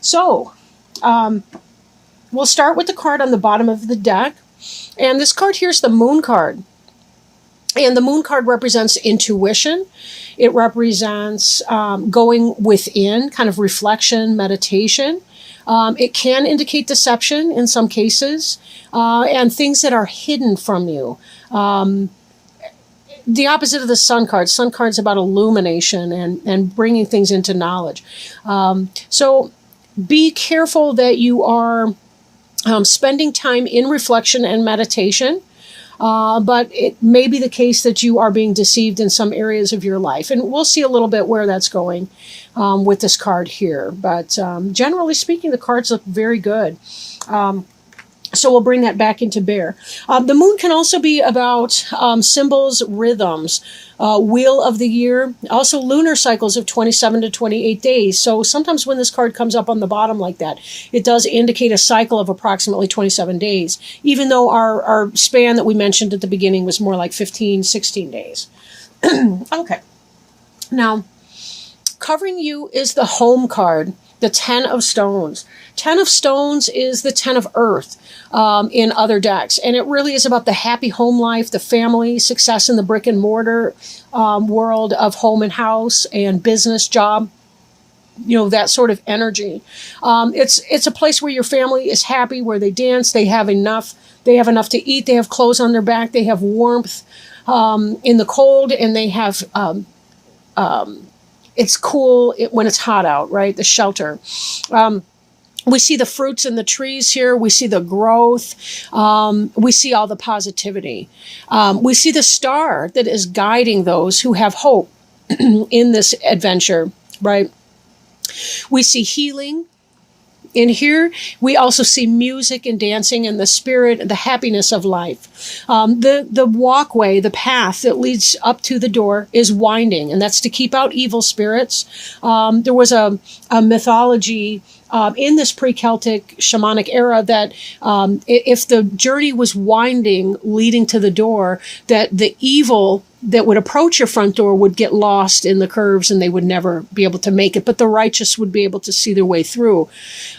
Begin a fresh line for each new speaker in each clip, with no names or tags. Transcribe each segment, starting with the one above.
So, we'll start with the card on the bottom of the deck. And this card here is the Moon card. And the Moon card represents intuition. It represents going within, kind of reflection, meditation. It can indicate deception in some cases, and things that are hidden from you. The opposite of the Sun card. Sun card's about illumination and bringing things into knowledge. So be careful that you are spending time in reflection and meditation. But it may be the case that you are being deceived in some areas of your life. And we'll see a little bit where that's going with this card here. But generally speaking, the cards look very good. So we'll bring that back into bear. The moon can also be about symbols, rhythms, wheel of the year, also lunar cycles of 27 to 28 days. So sometimes when this card comes up on the bottom like that, it does indicate a cycle of approximately 27 days, even though our span that we mentioned at the beginning was more like 15, 16 days. Okay. Now, covering you is the home card, the 10 of Stones. 10 of Stones is the 10 of Earth in other decks. And it really is about the happy home life, the family, success in the brick and mortar world of home and house and business, job, that sort of energy. It's a place where your family is happy, where they dance, they have enough to eat, they have clothes on their back, they have warmth in the cold, and they have... it's cool when it's hot out, right? The shelter. We see the fruits in the trees here. We see the growth. We see all the positivity. We see the star that is guiding those who have hope in this adventure, right? We see healing. In here, we also see music and dancing and the spirit and the happiness of life. The walkway, the path that leads up to the door is winding, and that's to keep out evil spirits. There was a mythology in this pre-Celtic shamanic era that if the journey was winding, leading to the door, that the evil that would approach your front door would get lost in the curves and they would never be able to make it, but the righteous would be able to see their way through.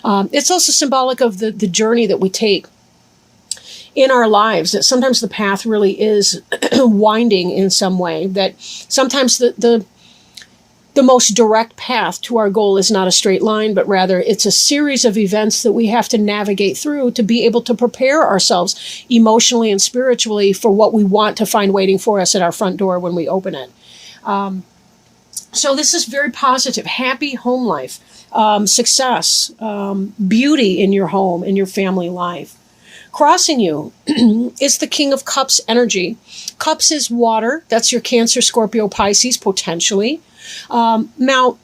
It's also symbolic of the journey that we take in our lives, that sometimes the path really is winding in some way, that sometimes the most direct path to our goal is not a straight line, but rather it's a series of events that we have to navigate through to be able to prepare ourselves emotionally and spiritually for what we want to find waiting for us at our front door when we open it. So this is very positive, happy home life, success, beauty in your home, in your family life. Crossing you is the King of Cups energy. Cups is water. That's your Cancer, Scorpio, Pisces, potentially. Now,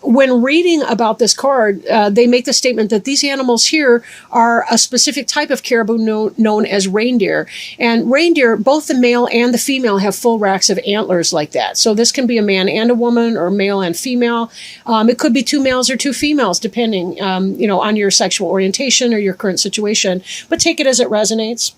when reading about this card, they make the statement that these animals here are a specific type of caribou known as reindeer. And reindeer, both the male and the female, have full racks of antlers like that. So this can be a man and a woman, or male and female. It could be two males or two females, depending, on your sexual orientation or your current situation. But take it as it resonates.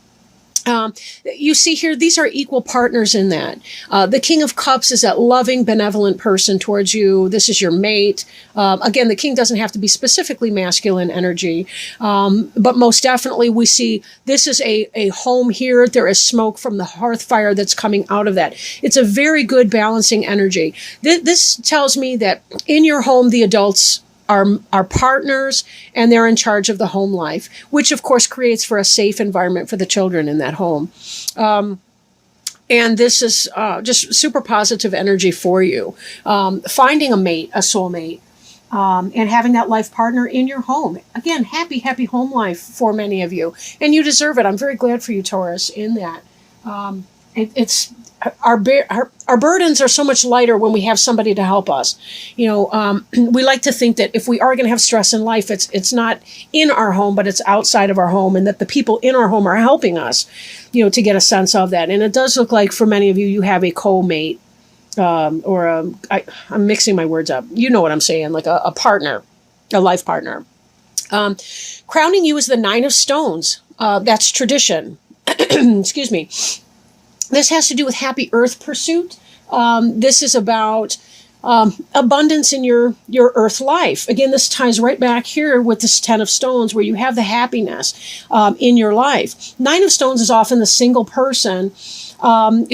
You see here, these are equal partners in that. The King of Cups is that loving, benevolent person towards you. This is your mate. Again, the king doesn't have to be specifically masculine energy, but most definitely we see this is a home here. There is smoke from the hearth fire that's coming out of that. It's a very good balancing energy. This tells me that in your home, the adults are partners, and they're in charge of the home life, which of course creates for a safe environment for the children in that home. And this is just super positive energy for you. Finding a mate, a soulmate, and having that life partner in your home. Again, happy, happy home life for many of you. And you deserve it. I'm very glad for you, Taurus, in that. Our burdens are so much lighter when we have somebody to help us. We like to think that if we are going to have stress in life, it's not in our home, but it's outside of our home, and that the people in our home are helping us, to get a sense of that. And it does look like for many of you, you have a co-mate, I'm mixing my words up. You know what I'm saying, like a partner, a life partner. Crowning you is the Nine of Stones. That's tradition. Excuse me. This has to do with happy earth pursuit. This is about abundance in your earth life. Again, this ties right back here with this 10 of Stones, where you have the happiness in your life. 9 of Stones is often the single person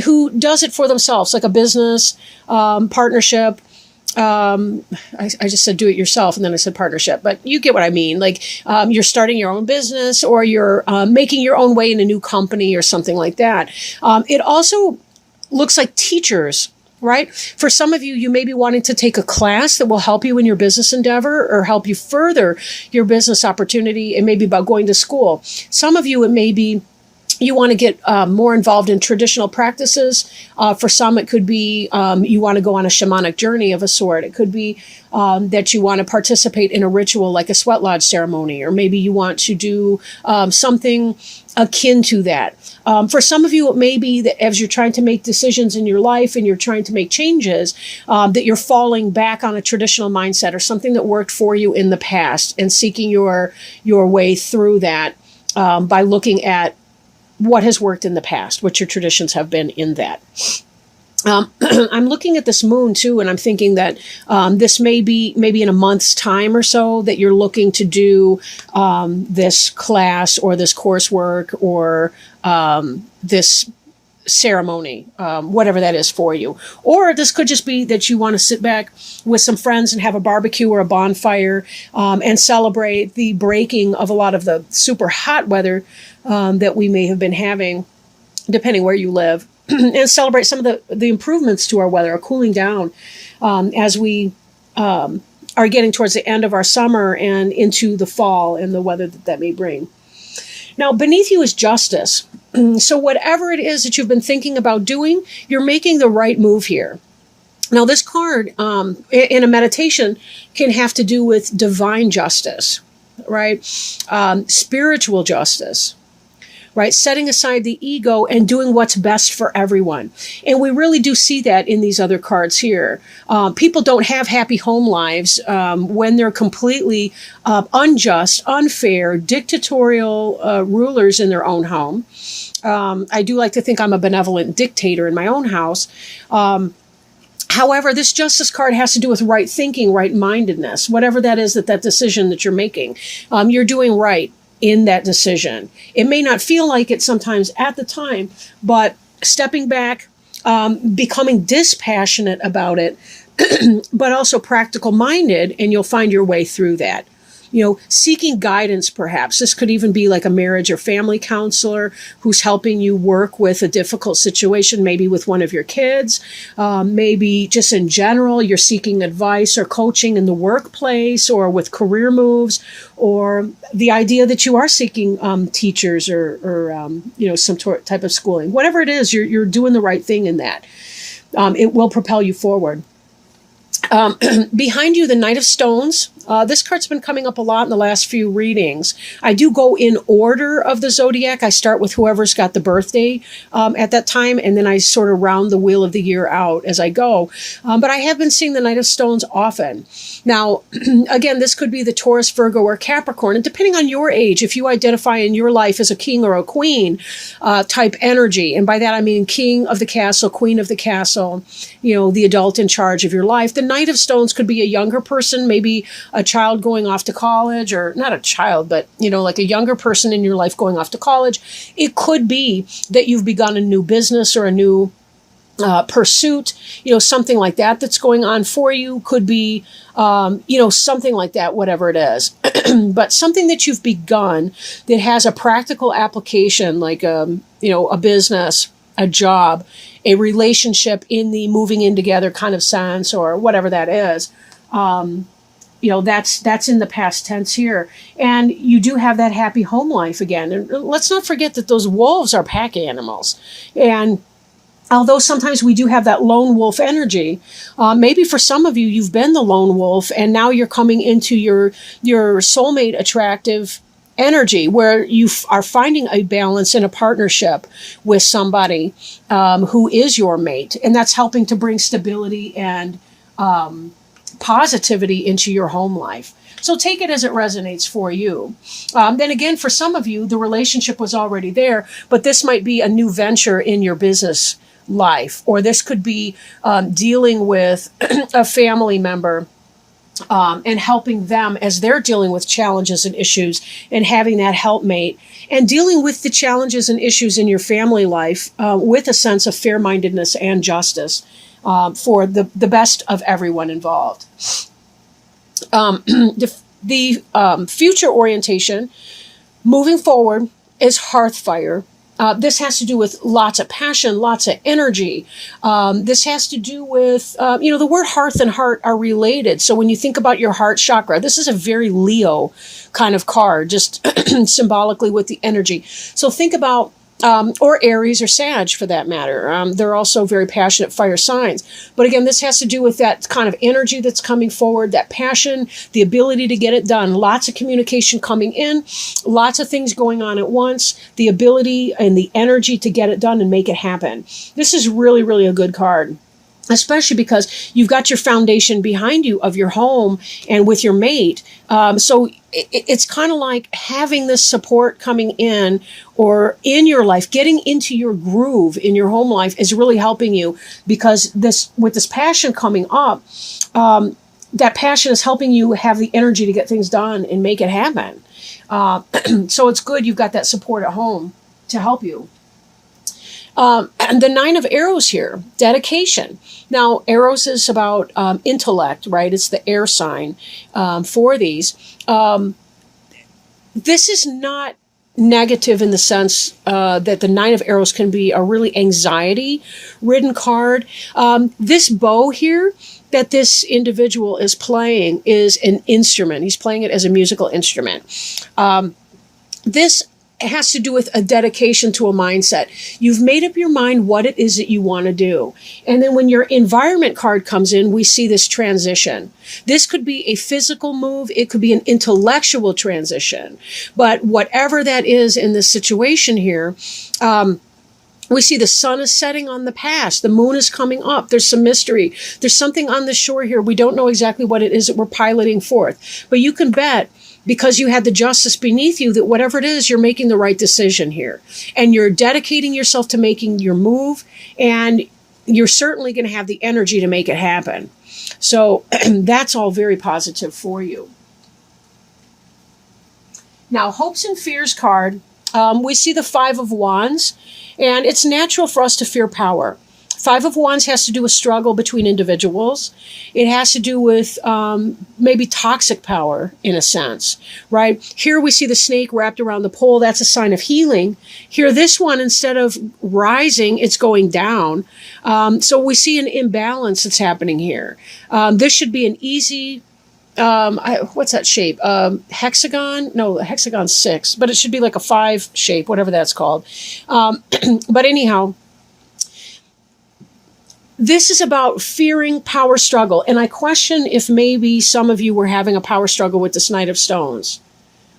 who does it for themselves, like a business, partnership. I just said do it yourself, and then I said partnership, but you get what I mean. Like you're starting your own business, or you're making your own way in a new company or something like that. It also looks like teachers, right? For some of you, you may be wanting to take a class that will help you in your business endeavor or help you further your business opportunity. It may be about going to school. Some of you, it may be you want to get more involved in traditional practices. For some, it could be you want to go on a shamanic journey of a sort. It could be that you want to participate in a ritual like a sweat lodge ceremony, or maybe you want to do something akin to that. For some of you, it may be that as you're trying to make decisions in your life and you're trying to make changes, that you're falling back on a traditional mindset or something that worked for you in the past, and seeking your way through that by looking at what has worked in the past, what your traditions have been in that. I'm looking at this moon too, and I'm thinking that this may be maybe in a month's time or so that you're looking to do this class or this coursework or this ceremony, whatever that is for you. Or this could just be that you want to sit back with some friends and have a barbecue or a bonfire and celebrate the breaking of a lot of the super hot weather that we may have been having, depending where you live, and celebrate some of the improvements to our weather, or cooling down as we are getting towards the end of our summer and into the fall and the weather that may bring. Now, beneath you is justice. So whatever it is that you've been thinking about doing, you're making the right move here. Now, this card in a meditation can have to do with divine justice, right? Spiritual justice, right? Setting aside the ego and doing what's best for everyone. And we really do see that in these other cards here. People don't have happy home lives when they're completely unjust, unfair, dictatorial rulers in their own home. I do like to think I'm a benevolent dictator in my own house. However, this justice card has to do with right thinking, right mindedness, whatever that is, that decision that you're making. You're doing right in that decision. It may not feel like it sometimes at the time, but stepping back, becoming dispassionate about it, but also practical minded, and you'll find your way through that. You know, seeking guidance, perhaps. This could even be like a marriage or family counselor who's helping you work with a difficult situation, maybe with one of your kids. Maybe just in general, you're seeking advice or coaching in the workplace or with career moves, or the idea that you are seeking teachers or some type of schooling. Whatever it is, you're doing the right thing in that. It will propel you forward. Behind you, the Knight of Stones. This card's been coming up a lot in the last few readings. I do go in order of the zodiac. I start with whoever's got the birthday at that time, and then I sort of round the wheel of the year out as I go. But I have been seeing the Knight of Stones often. Now, again, this could be the Taurus, Virgo, or Capricorn, and depending on your age, if you identify in your life as a king or a queen type energy, and by that I mean king of the castle, queen of the castle, the adult in charge of your life, the Knight of Stones could be a younger person, maybe a child going off to college, or not a child, but, like a younger person in your life going off to college. It could be that you've begun a new business or a new pursuit, something like that that's going on for you. Could be, something like that, whatever it is. But something that you've begun that has a practical application, like, a business, a job, a relationship in the moving in together kind of sense, or whatever that is. That's in the past tense here. And you do have that happy home life again. And let's not forget that those wolves are pack animals. And although sometimes we do have that lone wolf energy, maybe for some of you, you've been the lone wolf, and now you're coming into your soulmate attractive energy, where you are finding a balance in a partnership with somebody who is your mate. And that's helping to bring stability and positivity into your home life. So take it as it resonates for you. Then again, for some of you, the relationship was already there, but this might be a new venture in your business life, or this could be dealing with a family member and helping them as they're dealing with challenges and issues, and having that helpmate, and dealing with the challenges and issues in your family life with a sense of fair-mindedness and justice for the best of everyone involved. The future orientation moving forward is hearth fire. This has to do with lots of passion, lots of energy. This has to do with, the word hearth and heart are related. So when you think about your heart chakra, this is a very Leo kind of card, just symbolically with the energy. So think about, or Aries or Sag for that matter. They're also very passionate fire signs. But again, this has to do with that kind of energy that's coming forward, that passion, the ability to get it done. Lots of communication coming in, lots of things going on at once, the ability and the energy to get it done and make it happen. This is really, really a good card, especially because you've got your foundation behind you of your home and with your mate. So it's kind of like having this support coming in or in your life, getting into your groove in your home life is really helping you, because with this passion coming up, that passion is helping you have the energy to get things done and make it happen. So it's good you've got that support at home to help you. And the 9 of arrows here, dedication. Now, arrows is about intellect, right? It's the air sign for these. This is not negative in the sense that the 9 of arrows can be a really anxiety-ridden card. This bow here that this individual is playing is an instrument. He's playing it as a musical instrument. This has to do with a dedication to a mindset. You've made up your mind what it is that you want to do. And then when your environment card comes in, we see this transition. This could be a physical move. It could be an intellectual transition. But whatever that is in this situation here, we see the sun is setting on the past. The moon is coming up. There's some mystery. There's something on the shore here. We don't know exactly what it is that we're piloting forth. But you can bet, because you had the justice beneath you, that whatever it is, you're making the right decision here. And you're dedicating yourself to making your move, and you're certainly going to have the energy to make it happen. So that's all very positive for you. Now, hopes and fears card, we see the 5 of Wands, and it's natural for us to fear power. 5 of Wands has to do with struggle between individuals. It has to do with maybe toxic power in a sense, right? Here we see the snake wrapped around the pole. That's a sign of healing. Here, this one, instead of rising, it's going down. So we see an imbalance that's happening here. This should be an easy, what's that shape? Hexagon? No, hexagon's 6, but it should be like a 5 shape, whatever that's called. But anyhow, this is about fearing power struggle. And I question if maybe some of you were having a power struggle with this Knight of Stones,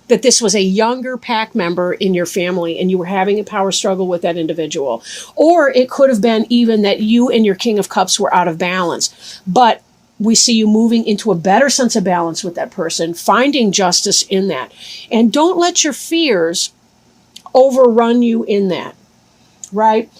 that this was a younger pack member in your family and you were having a power struggle with that individual. Or it could have been even that you and your King of Cups were out of balance. But we see you moving into a better sense of balance with that person, finding justice in that. And don't let your fears overrun you in that, right?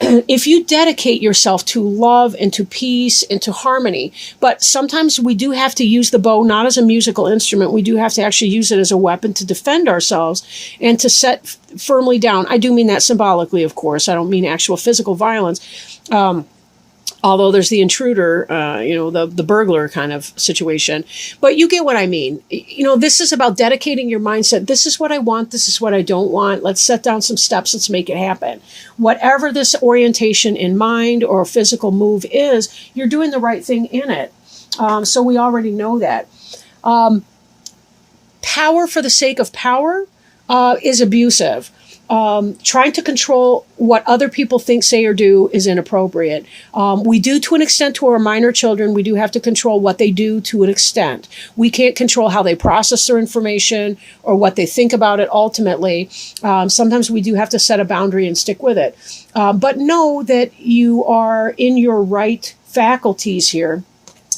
If you dedicate yourself to love and to peace and to harmony, but sometimes we do have to use the bow not as a musical instrument. We do have to actually use it as a weapon to defend ourselves and to set firmly down. I do mean that symbolically, of course. I don't mean actual physical violence. Although there's the intruder, the burglar kind of situation. But you get what I mean. This is about dedicating your mindset. This is what I want. This is what I don't want. Let's set down some steps. Let's make it happen. Whatever this orientation in mind or physical move is, you're doing the right thing in it. So we already know that. Power for the sake of power is abusive. Trying to control what other people think, say, or do is inappropriate. We do to an extent to our minor children. We do have to control what they do to an extent. We can't control how they process their information or what they think about it ultimately. Sometimes we do have to set a boundary and stick with it. But know that you are in your right faculties here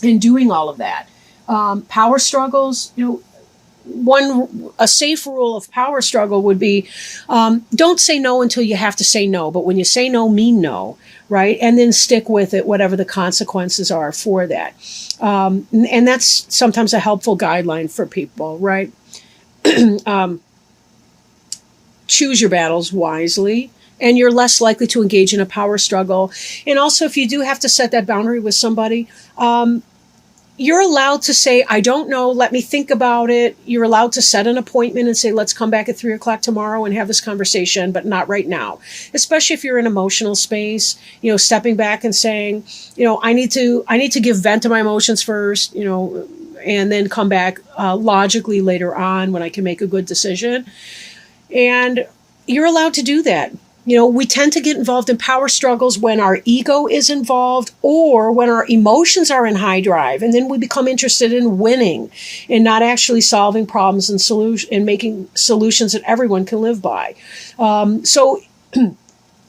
in doing all of that. Power struggles, a safe rule of power struggle would be, don't say no until you have to say no. But when you say no, mean no, right? And then stick with it, whatever the consequences are for that. And that's sometimes a helpful guideline for people, right? Choose your battles wisely, and you're less likely to engage in a power struggle. And also, if you do have to set that boundary with somebody, you're allowed to say, I don't know, let me think about it. You're allowed to set an appointment and say, let's come back at 3 o'clock tomorrow and have this conversation, but not right now. Especially if you're in emotional space, stepping back and saying, I need to give vent to my emotions first, and then come back logically later on when I can make a good decision. And you're allowed to do that. We tend to get involved in power struggles when our ego is involved or when our emotions are in high drive. And then we become interested in winning and not actually solving problems and making solutions that everyone can live by. So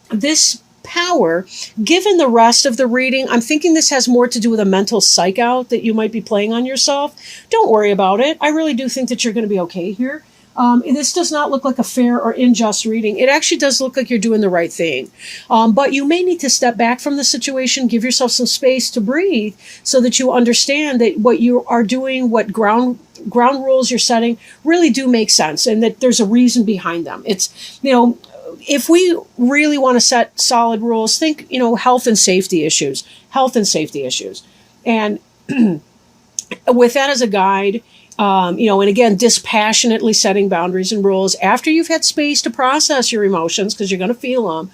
this power, given the rest of the reading, I'm thinking this has more to do with a mental psych out that you might be playing on yourself. Don't worry about it. I really do think that you're going to be okay here. And this does not look like a fair or unjust reading. It actually does look like you're doing the right thing. But you may need to step back from the situation, give yourself some space to breathe so that you understand that what you are doing, what ground rules you're setting really do make sense and that there's a reason behind them. It's, if we really want to set solid rules, think, health and safety issues. And with that as a guide, and again, dispassionately setting boundaries and rules after you've had space to process your emotions, because you're going to feel them,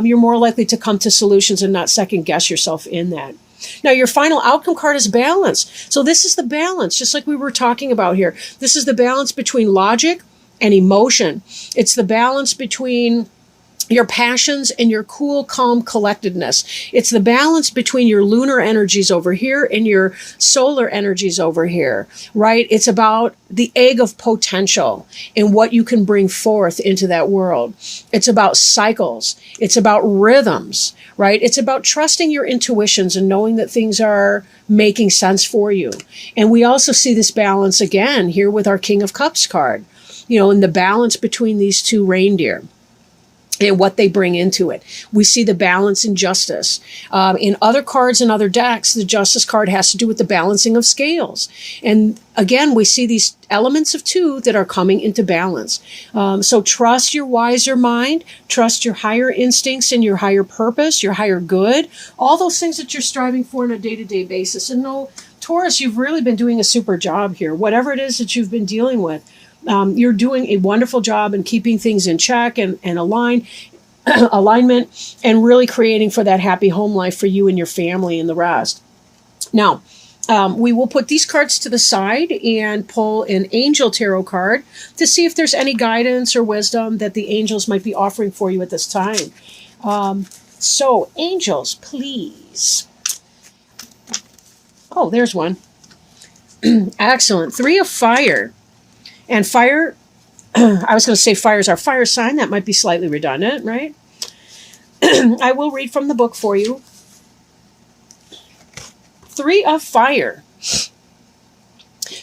you're more likely to come to solutions and not second guess yourself in that. Now, your final outcome card is balance. So this is the balance, just like we were talking about here. This is the balance between logic and emotion. It's the balance between your passions and your cool, calm collectedness. It's the balance between your lunar energies over here and your solar energies over here, right? It's about the egg of potential and what you can bring forth into that world. It's about cycles. It's about rhythms, right? It's about trusting your intuitions and knowing that things are making sense for you. And we also see this balance again here with our King of Cups card, in the balance between these two reindeer and what they bring into it. We see the balance in justice. In other cards and other decks, the justice card has to do with the balancing of scales. And again, we see these elements of two that are coming into balance. So trust your wiser mind, trust your higher instincts and your higher purpose, your higher good, all those things that you're striving for on a day-to-day basis. And no, Taurus, you've really been doing a super job here. Whatever it is that you've been dealing with, you're doing a wonderful job in keeping things in check and alignment and really creating for that happy home life for you and your family and the rest. Now, we will put these cards to the side and pull an angel tarot card to see if there's any guidance or wisdom that the angels might be offering for you at this time. So, angels, please. Oh, there's one. Excellent. 3 of fire. And fire, I was going to say fire is our fire sign. That might be slightly redundant, right? I will read from the book for you. 3 of fire.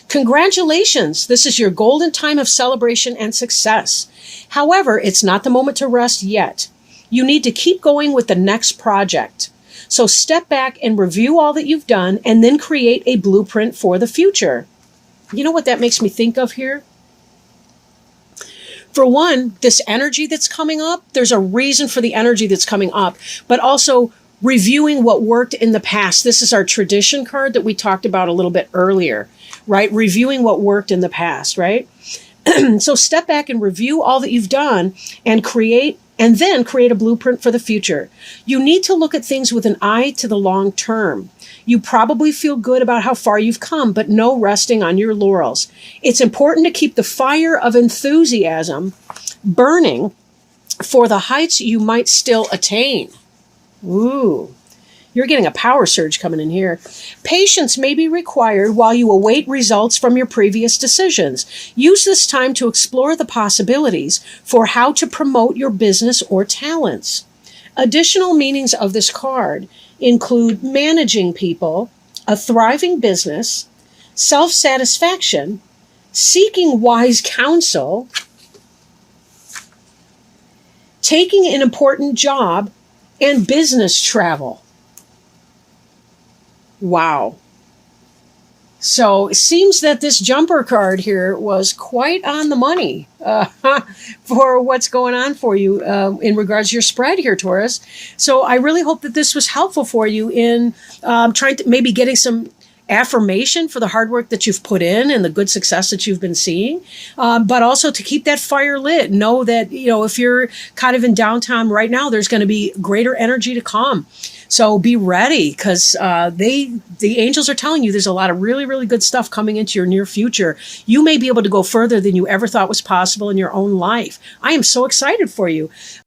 Congratulations. This is your golden time of celebration and success. However, it's not the moment to rest yet. You need to keep going with the next project. So step back and review all that you've done and then create a blueprint for the future. You know what that makes me think of here? For one, this energy that's coming up, there's a reason for the energy that's coming up, but also reviewing what worked in the past. This is our tradition card that we talked about a little bit earlier, right? Reviewing what worked in the past, right? So step back and review all that you've done and then create a blueprint for the future. You need to look at things with an eye to the long term. You probably feel good about how far you've come, but no resting on your laurels. It's important to keep the fire of enthusiasm burning for the heights you might still attain. Ooh, you're getting a power surge coming in here. Patience may be required while you await results from your previous decisions. Use this time to explore the possibilities for how to promote your business or talents. Additional meanings of this card include managing people, a thriving business, self-satisfaction, seeking wise counsel, taking an important job, and business travel. Wow. So it seems that this jumper card here was quite on the money for what's going on for you in regards to your spread here, Taurus. So I really hope that this was helpful for you in trying to maybe getting some affirmation for the hard work that you've put in and the good success that you've been seeing, but also to keep that fire lit. Know that, if you're kind of in downtime right now, there's going to be greater energy to come. So be ready, because the angels are telling you there's a lot of really, really good stuff coming into your near future. You may be able to go further than you ever thought was possible in your own life. I am so excited for you.